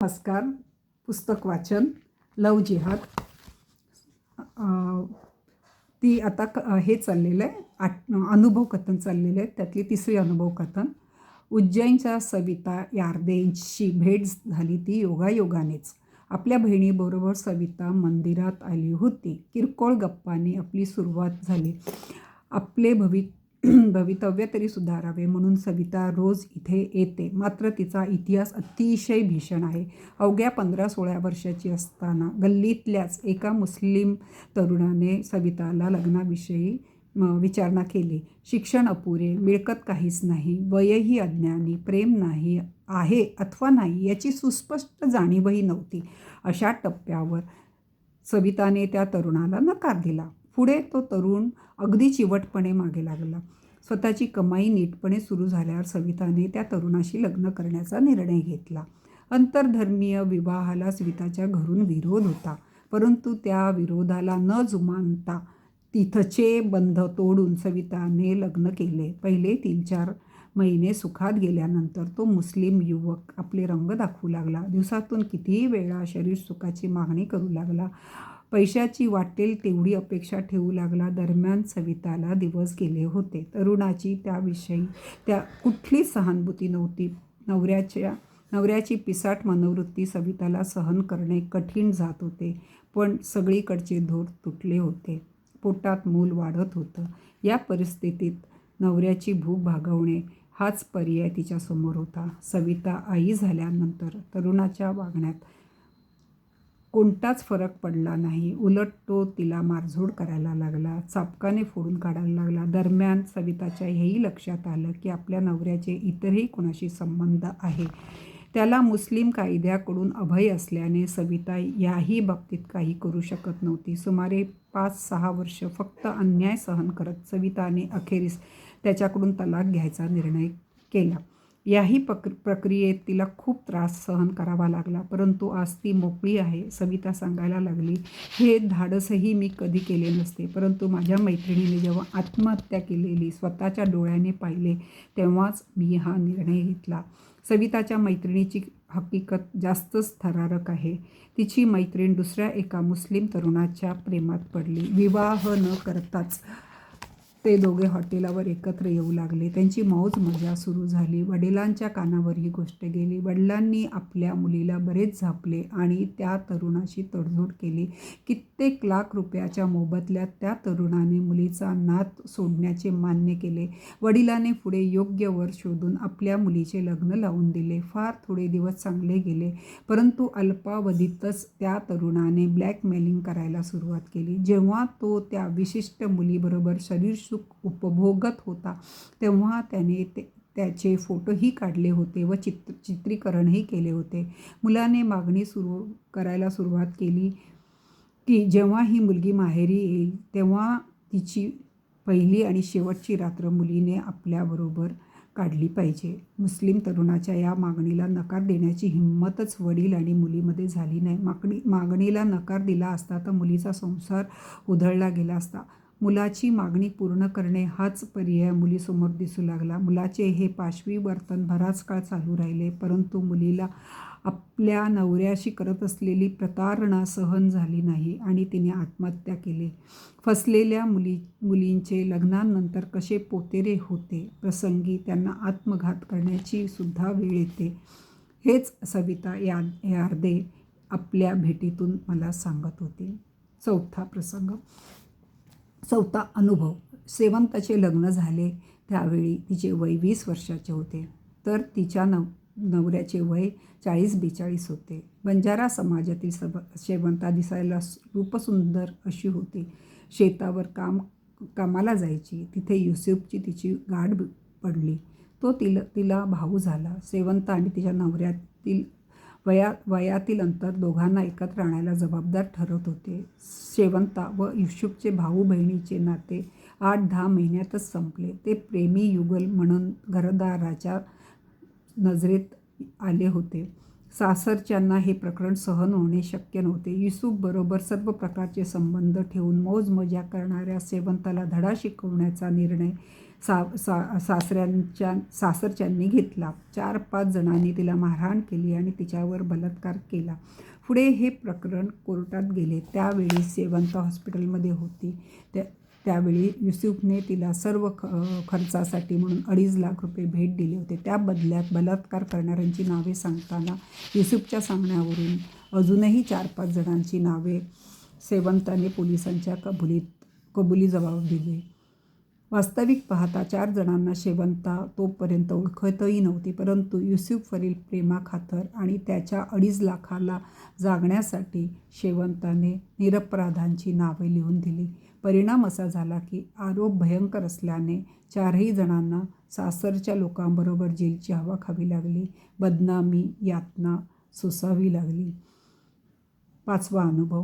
नमस्कार. पुस्तक वाचन लव जिहाद. ती आता हे चाललेलं आहे, अनुभव कथन चाललेलं आहे. त्यातली तिसरी अनुभव कथन. उज्जैनच्या सविता यार्देंची भेट झाली ती योगायोगानेच. आपल्या बहिणीबरोबर सविता मंदिरात आली होती. किरकोळ गप्पांनी आपली सुरुवात झाली. आपले भवितव्य तरी सुधारावे म्हणून सविता रोज इथे येते. मात्र तिचा इतिहास अतिशय भीषण आहे. अवघ्या 15-16 वर्षाची असताना गल्लीतल्याच एका मुस्लिम तरुणाने सविताला लग्नाविषयी विचारणा केली. शिक्षण अपुरे, मिळकत काहीच नाही, वयही अज्ञानी, प्रेम नाही आहे अथवा नाही याची सुस्पष्ट जाणीवही नव्हती. अशा टप्प्यावर सविताने त्या तरुणाला नकार दिला. पुढे तो तरुण अगदी चिवटपणे मागे लागला. स्वतःची कमाई नीटपणे सुरू झाल्यावर सविताने त्या तरुणाशी लग्न करण्याचा निर्णय घेतला. आंतरधर्मीय विवाहाला सविताच्या घरून विरोध होता, परंतु त्या विरोधाला न जुमानता तिथचे बंध तोडून सविताने लग्न केले. पहिले 3-4 महिने सुखात गेल्यानंतर तो मुस्लिम युवक आपले रंग दाखवू लागला. दिवसातून कितीही वेळा शरीर सुखाची मागणी करू लागला. पैशाची वाटेल तेवढी अपेक्षा ठेवू लागला. दरम्यान सविताला दिवस गेले होते. तरुणाची त्याविषयी कुठलीच सहानुभूती नव्हती. नवऱ्याची पिसाट मनोवृत्ती सविताला सहन करणे कठीण जात होते. पण सगळीकडचे धोर तुटले होते. पोटात मूल वाढत होतं. या परिस्थितीत नवऱ्याची भूक भागवणे हाच पर्याय तिच्यासमोर होता. सविता आई झाल्यानंतर तरुणाच्या वागण्यात कोणताच फरक पडला नाही. उलट तो तिला मारझोड करायला लागला, चापकाने फोडून काढायला लागला. दरम्यान सविताच्या हेही लक्षात आलं की आपल्या नवऱ्याचे इतरही कोणाशी संबंध आहे. त्याला मुस्लिम कायद्याकडून अभय असल्याने सविता याही बाबतीत काही करू शकत नव्हती. सुमारे 5-6 वर्ष फक्त अन्याय सहन करत सविताने अखेरीस त्याच्याकडून तलाक घ्यायचा निर्णय केला. याही प्रक्रियेत तिला खूप त्रास सहन करावा लागला, परंतु आज ती मोकळी आहे. सविता सांगायला लागली, हे धाडसही मी कधी केले नसते, परंतु माझ्या मैत्रिणीने जेव्हा आत्महत्या केलेली स्वतःच्या डोळ्याने पाहिले तेव्हाच मी हा निर्णय घेतला. सविताच्या मैत्रिणीची हकीकत जास्तच थरारक आहे. तिची मैत्रीण दुसऱ्या एका मुस्लिम तरुणाच्या प्रेमात पडली. विवाह न करताच ते दोघे हॉटेलावर एकत्र येऊ लागले. त्यांची मौज मजा सुरू झाली. वडिलांच्या कानावर ही गोष्ट गेली. वडिलांनी आपल्या मुलीला बरेच झापले आणि त्या तरुणाशी तडजोड केली. कित्येक लाख रुपयाच्या मोबदल्यात त्या तरुणाने मुलीचा नात सोडण्याचे मान्य केले. वडिलांनी पुढे योग्य वर शोधून आपल्या मुलीचे लग्न लावून दिले. फार थोडे दिवस चांगले गेले, परंतु अल्पावधीतच त्या तरुणाने ब्लॅकमेलिंग करायला सुरुवात केली. जेव्हा तो त्या विशिष्ट मुलीबरोबर शरीरसुख उपभोगत होता तेव्हा त्याने त्याचे फोटोही काढले होते व चित्रीकरणही केले होते. मुलाने मागणी करायला सुरुवात केली की जेव्हा ही मुलगी माहेरी येईल तेव्हा तिची पहिली आणि शेवटची रात्र मुलीने आपल्याबरोबर काढली पाहिजे. मुस्लिम तरुणाच्या या मागणीला नकार देण्याची हिंमतच वडील आणि मुलीमध्ये झाली नाही. मागणीला नकार दिला असता तर मुलीचा संसार उधळला गेला असता. मुलाची मागणी पूर्ण करणे हाच पर्याय मुलीसमोर दिसू लागला. मुलाचे हे पाशवी वर्तन बराच काळ चालू राहिले, परंतु मुलीला आपल्या नवऱ्याशी करत असलेली प्रतारणा सहन झाली नाही आणि तिने आत्महत्या केली. फसलेल्या मुलींचे लग्नानंतर कसे पोतेरे होते, प्रसंगी त्यांना आत्मघात करण्याची सुद्धा वेळ येते. हेच सविता यार्दे आपल्या भेटीतून मला सांगत होती. 4था प्रसंग. 4था अनुभव. शेवंताचे लग्न झाले त्यावेळी तिचे वय 20 वर्षाचे होते, तर तिच्या नवऱ्याचे वय 40-42 होते. बंजारा समाजातील शेवंता दिसायला रूपसुंदर अशी होती. शेतावर कामाला जायची. तिथे युसुफची तिची गाठ पडली. तो तिला भाऊ झाला. शेवंता आणि तिच्या नवऱ्यातील वयातील अंतर दोघांना एकत्र आणायला जबाबदार ठरत होते. शेवंता व युसुफचे भाऊ बहिणीचे नाते 8-10 महिन्यातच संपले. ते प्रेमी युगल म्हणून घरदाराच्या नजरेत आले होते. सासरच्यांना हे प्रकरण सहन होणे शक्य नव्हते. युसुफबरोबर सर्व प्रकारचे संबंध ठेवून मौज मजा करणाऱ्या शेवंताला धडा शिकवण्याचा निर्णय सासरच्यांनी घेतला. 4-5 जणांनी तिला मारहाण केली आणि तिच्यावर बलात्कार केला. पुढे हे प्रकरण कोर्टात गेले. त्यावेळी शेवंता हॉस्पिटलमध्ये होती. त्यावेळी युसूफने तिला सर्व खर्चासाठी म्हणून 2.5 लाख रुपये भेट दिले होते. त्या बदल्यात बलात्कार करणाऱ्यांची नावे सांगताना युसूफच्या सांगण्यावरून अजूनही 4-5 जणांची नावे शेवंताने पोलिसांच्या कबुली जबाब दिले. वास्तविक पाहता 4 जणांना शेवंता तोपर्यंत ओळखतही नव्हती. परंतु युसूफवरील प्रेमाखातर आणि त्याच्या 2.5 लाखाला जागण्यासाठी शेवंताने निरपराधांची नावे लिहून दिली. परिणाम असा झाला की आरोप भयंकर असल्याने 4ही जणांना सासरच्या लोकांबरोबर जेलची हवा खावी लागली. बदनामी, यातना सोसावी लागली. 5वा अनुभव.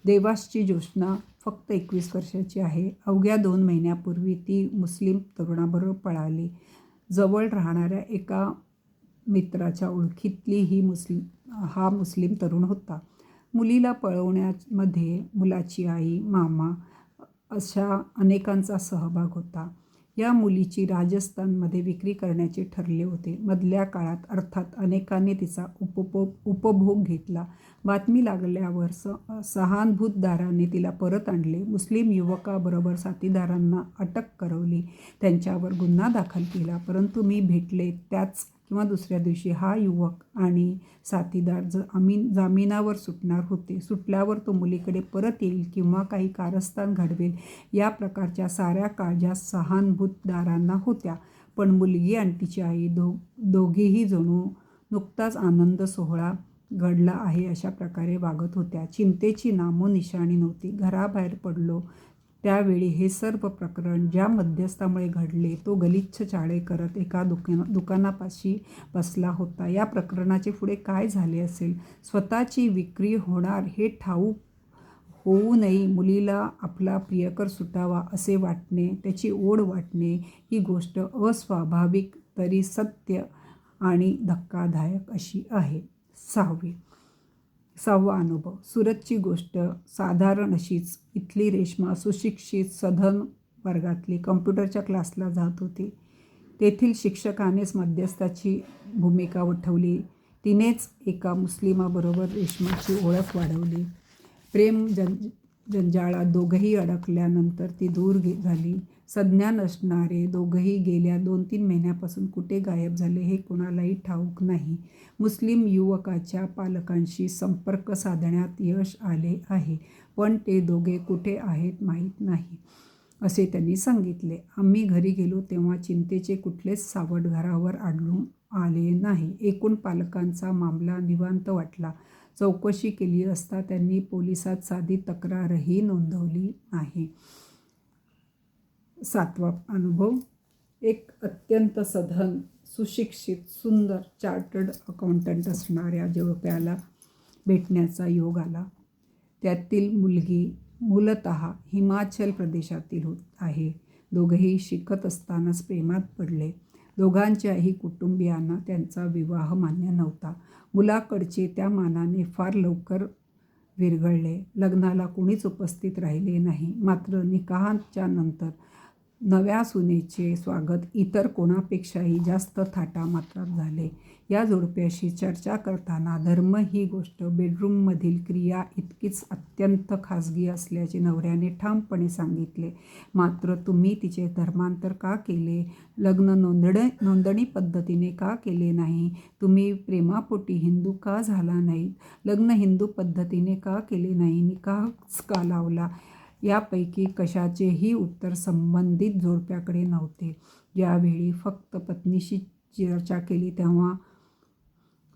देवासची ज्योत्स्ना फक्त 21 वर्षाची आहे. अवघ्या 2 महिन्यापूर्वी ती मुस्लिम तरुणाबरोबर पळाली. जवळ राहणाऱ्या एका मित्राच्या ओळखीतली हा मुस्लिम तरुण होता. मुलीला पळवण्यामध्ये मुलाची आई, मामा अशा अनेकांचा सहभाग होता. या मुलीची राजस्थानमध्ये विक्री करण्याचे ठरले होते. मधल्या काळात अर्थात अनेकांनी तिचा उपभोग घेतला. बातमी लागल्यावर सहानुभूतदारांनी तिला परत आणले. मुस्लिम युवकाबरोबर साथीदारांना अटक करवली. त्यांच्यावर गुन्हा दाखल केला. परंतु मी भेटले त्याच किंवा दुसऱ्या दिवशी हा युवक आणि साथीदार जामिनावर सुटणार होते. सुटल्यावर तो मुलीकडे परत येईल किंवा काही कारस्थान घडवेल या प्रकारच्या साऱ्या काळज्या सहानुभूतदारांना होत्या. पण मुलगी आणि तिची आई दोघेही जणू नुकताच आनंद सोहळा घडला आहे अशा प्रकारे वागत होत्या. चिंतेची नामोनिशाणी नव्हती. घराबाहेर पडलो त्यावेळी हे सर्व प्रकरण ज्या मध्यस्थामुळे घडले तो गलिच्छ चाळे करत एका दुकानापाशी बसला होता. या प्रकरणाचे पुढे काय झाले असेल? स्वतःची विक्री होणार हे ठाऊक होऊनही मुलीला आपला प्रियकर सुटावा असे वाटणे, त्याची ओढ वाटणे ही गोष्ट अस्वाभाविक तरी सत्य आणि धक्कादायक अशी आहे. 6वा अनुभव. सुरतची गोष्ट साधारण अशीच. इथली रेश्मा सुशिक्षित सधन वर्गातली कम्प्युटरच्या क्लासला जात होती. तेथील शिक्षकानेच मध्यस्थाची भूमिका वठवली. तिनेच एका मुस्लिमाबरोबर रेश्माची ओळख वाढवली. प्रेम जंजाळात दोघंही अडकल्यानंतर ती दूर झाली. संज्ञा नसणारे दोघंही गेल्या 2-3 महिन्यापासून कुठे गायब झाले हे कोणालाही ठाऊक नाही. मुस्लिम युवकाच्या पालकांशी संपर्क साधण्यात यश आले आहे, पण ते दोघे कुठे आहेत माहीत नाही असे त्यांनी सांगितले. आम्ही घरी गेलो तेव्हा चिंतेचे कुठलेच सावट घरावर आढळून आले नाही. एकूण पालकांचा मामला निवांत वाटला. चौकशी केली असता त्यांनी पोलिसात साधी तक्रारही नोंदवली नाही. 7वा अनुभव. एक अत्यंत सधन, सुशिक्षित, सुंदर चार्टर्ड अकाउंटंट असणाऱ्या जोडप्याला भेटण्याचा योग आला. त्यातील मुलगी मूलतः हिमाचल प्रदेशातील आहे. दोघेही शिकत असतानाच प्रेमात पडले. दोघांच्याही कुटुंबियांना त्यांचा विवाह मान्य नव्हता. मुलाकडचे त्या मानाने फार लवकर विरघळले. लग्नाला कोणीच उपस्थित राहिले नाही. मात्र निकाहाच्या नंतर नव्या सुनेचे स्वागत इतर कोणापेक्षाही जास्त थाटामाटात झाले. या जोडप्याशी चर्चा करताना धर्म ही गोष्ट बेडरूममधील क्रिया इतकीच अत्यंत खाजगी असल्याचे नवऱ्याने ठामपणे सांगितले. मात्र तुम्ही तिचे धर्मांतर का केले? लग्न नोंदणी पद्धतीने का केले नाही? तुम्ही प्रेमापोटी हिंदू का झाला नाहीत? लग्न हिंदू पद्धतीने का केले नाही? निकाहच का लावला? यापैकी कशाचेही उत्तर संबंधित जोडप्याकडे नव्हते. ज्यावेळी फक्त पत्नीशी चर्चा केली तेव्हा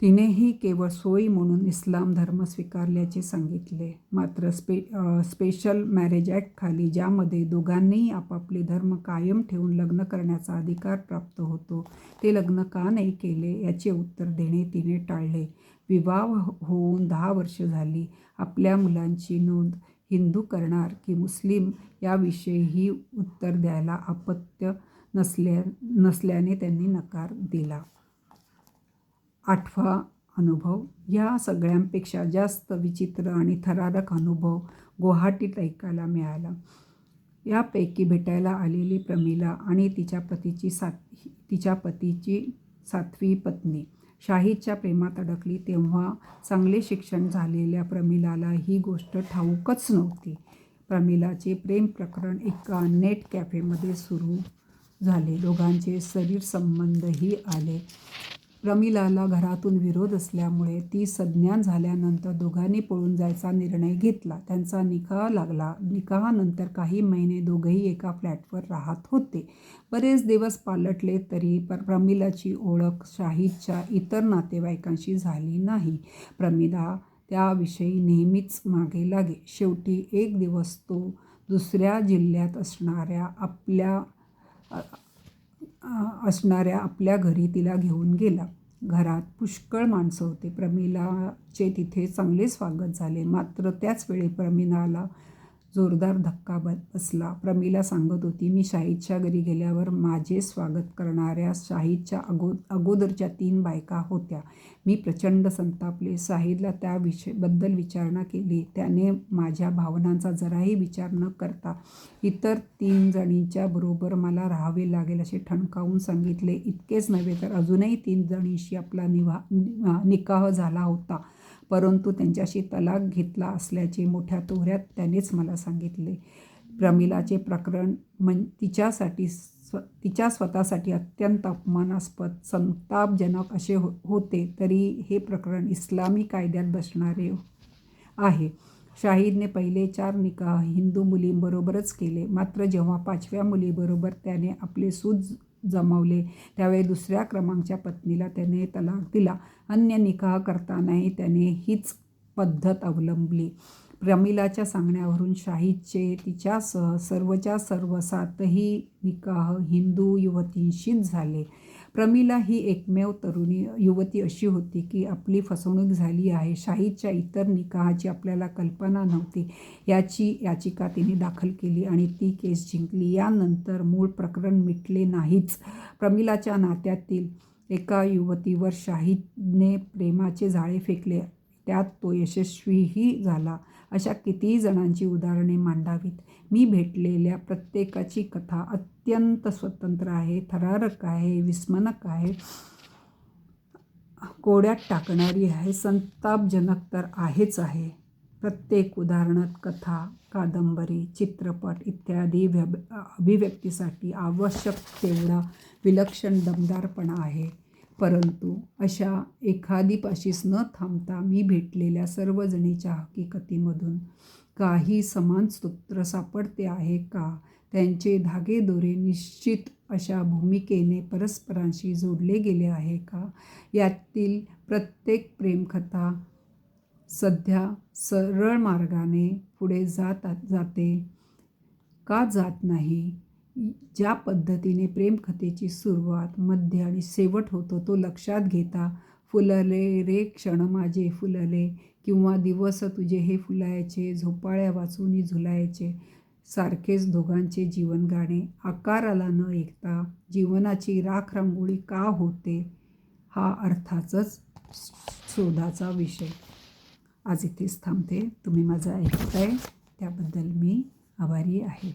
तिनेही केवळ सोयी म्हणून इस्लाम धर्म स्वीकारल्याचे सांगितले. मात्र स्पेशल मॅरेज ॲक्टखाली ज्यामध्ये दोघांनीही आपापले धर्म कायम ठेवून लग्न करण्याचा अधिकार प्राप्त होतो, ते लग्न का नाही केले याचे उत्तर देणे तिने टाळले. विवाह होऊन 10 वर्ष झाली. आपल्या मुलांची नोंद हिंदू करणार की मुस्लिम याविषयीही उत्तर द्यायला अपत्य नसल्याने त्यांनी नकार दिला. 8वा अनुभव. या सगळ्यांपेक्षा जास्त विचित्र आणि थरारक अनुभव गुवाहाटीत ऐकायला मिळाला. यापैकी भेटायला आलेली प्रमिला आणि तिच्या पतीची 7वी पत्नी शाहिदच्या प्रेमात अडकली. तेव्हा चांगले शिक्षण झालेल्या प्रमिलाला ही गोष्ट ठाऊकच नव्हती. प्रमिलाचे प्रेम प्रकरण एका नेट कॅफेमध्ये सुरू झाले. दोघांचे शरीरसंबंधही आले. प्रमिलाला घरातून विरोध असल्यामुळे ती सज्ञान झाल्यानंतर दोघांनी पळून जायचा निर्णय घेतला. त्यांचा निकाह लागला. निकाहानंतर काही महिने दोघंही एका फ्लॅटवर राहत होते. बरेच दिवस पालटले तरी प्रमिलाची ओळख शाहिदच्या इतर नातेवाईकांशी झाली नाही. प्रमिला त्याविषयी नेहमीच मागे लागे. शेवटी एक दिवस तो दुसऱ्या जिल्ह्यात असणाऱ्या आपल्या घरी तिला घेऊन गेला. घरात पुष्कळ माणसं होते. प्रमिलाचे तिथे चांगले स्वागत झाले. मात्र त्याच वेळी प्रमिलाला जोरदार धक्का बसला. प्रमिला सांगत होती, मी शाहिदच्या घरी गेल्यावर माझे स्वागत करणाऱ्या शाहिदच्या अगोदरच्या 3 बायका होत्या. मी प्रचंड संतापले. शाहिदला त्याबद्दल विचारणा केली. त्याने माझ्या भावनांचा जराही विचार न करता इतर 3 जणींच्या बरोबर मला राहावे लागेल असे ठणकावून सांगितले. इतकेच नव्हे तर अजूनही 3 जणींशी आपला निकाह झाला होता, परंतु त्यांच्याशी तलाक घेतला असल्याचे मोठ्या तोऱ्यात त्यानेच मला सांगितले. प्रमिलाचे प्रकरण तिच्या स्वतःसाठी अत्यंत अपमानास्पद, संतापजनक असे होते. तरी हे प्रकरण इस्लामी कायद्यात बसणारे आहे. शाहिदने पहिले 4 निकाह हिंदू मुलींबरोबरच केले. मात्र जेव्हा 5व्या मुलीबरोबर त्याने आपले सूत जमवले त्यावेळी दुसऱ्या क्रमांकाच्या पत्नीला त्याने तलाक दिला. अन्य निकाह करतानाही त्याने हीच पद्धत अवलंबली. प्रमिलाच्या सांगण्यावरून शाहिदचे तिच्यासह सर्वच्या सर्व 7ही निकाह हिंदू युवतींशीच झाले. प्रमिला ही एकमेव तरुणी युवती अशी होती की आपली फसवणूक झाली आहे, शाहिदच्या इतर निकाहाची आपल्याला कल्पना नव्हती याची याचिका तिने दाखल केली आणि ती केस जिंकली. यानंतर मूळ प्रकरण मिटले नाहीच. प्रमिलाच्या नात्यातील एका युवतीवर शाहिदने प्रेमाचे जाळे फेकले. त्यात तो यशस्वीही झाला. अशा कितीही जणांची उदाहरणे मांडावीत. मी भेटलेल्या प्रत्येकाची कथा अत्यंत स्वतंत्र आहे, थरारक आहे, विस्मयक आहे, कोड्यात टाकणारी आहे, संतापजनक तर आहेच आहे. प्रत्येक उदाहरणात कथा, कादंबरी, चित्रपट इत्यादी अभिव्यक्तीसाठी आवश्यक तेवढा विलक्षण दमदारपणा आहे. परंतु अशा एखादीपाशीच न थांबता मी भेटलेल्या सर्वजणीच्या हकीकतीमधून काही समान सूत्र सापडते आहे का? त्यांचे धागेदोरे निश्चित अशा भूमिकेने परस्परांशी जोडले गेले आहे का? यातील प्रत्येक प्रेमकथा सध्या सरळ मार्गाने पुढे जाते का जात नाही? ज्या पद्धतीने प्रेमकथेची सुरुवात, मध्य आणि शेवट होतो तो लक्षात घेता फुलले रे क्षण माझे फुलले किंवा दिवस तुझे हे फुलायचे, झोपाळ्या वाचून झुलायचे सारखेच दोघांचे जीवन गाणे, आकाराला न ऐकता जीवनाची राख रांगोळी का होते, हा अर्थातच शोधाचा विषय. आज इथेच थांबते. तुम्ही माझं ऐकताय त्याबद्दल मी आभारी आहे.